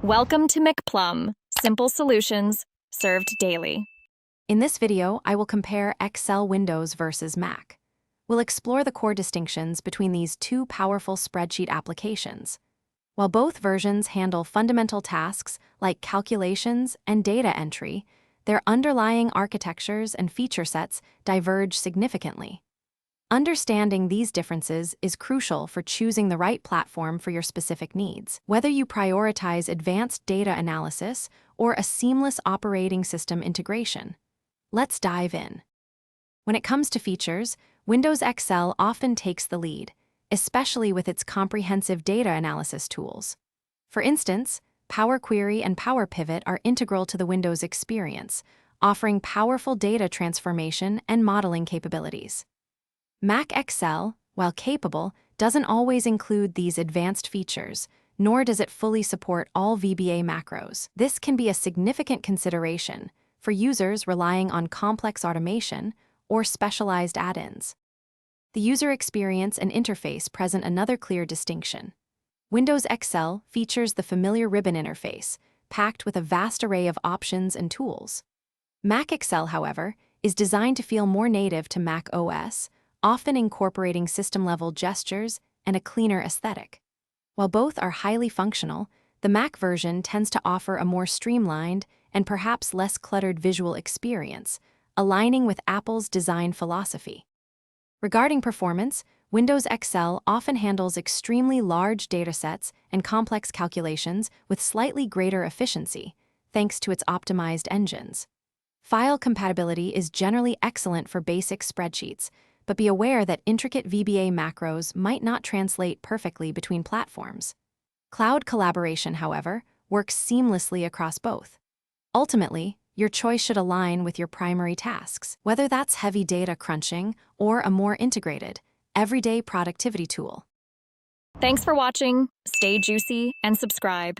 Welcome to McPlum, simple solutions served daily. In this video, I will compare Excel Windows versus Mac. We'll explore the core distinctions between these two powerful spreadsheet applications. While both versions handle fundamental tasks like calculations and data entry, their underlying architectures and feature sets diverge significantly. Understanding these differences is crucial for choosing the right platform for your specific needs, whether you prioritize advanced data analysis or a seamless operating system integration. Let's dive in. When it comes to features, Windows Excel often takes the lead, especially with its comprehensive data analysis tools. For instance, Power Query and Power Pivot are integral to the Windows experience, offering powerful data transformation and modeling capabilities. Mac Excel, while capable, doesn't always include these advanced features, nor does it fully support all VBA macros. This can be a significant consideration for users relying on complex automation or specialized add-ins. The user experience and interface present another clear distinction. Windows Excel features the familiar ribbon interface, packed with a vast array of options and tools. Mac Excel, however, is designed to feel more native to Mac OS, often incorporating system-level gestures and a cleaner aesthetic. While both are highly functional, the Mac version tends to offer a more streamlined and perhaps less cluttered visual experience, aligning with Apple's design philosophy. Regarding performance, Windows Excel often handles extremely large datasets and complex calculations with slightly greater efficiency, thanks to its optimized engines. File compatibility is generally excellent for basic spreadsheets, but be aware that intricate VBA macros might not translate perfectly between platforms. Cloud collaboration, however, works seamlessly across both. Ultimately, your choice should align with your primary tasks, whether that's heavy data crunching or a more integrated, everyday productivity tool. Thanks for watching. Stay juicy and subscribe.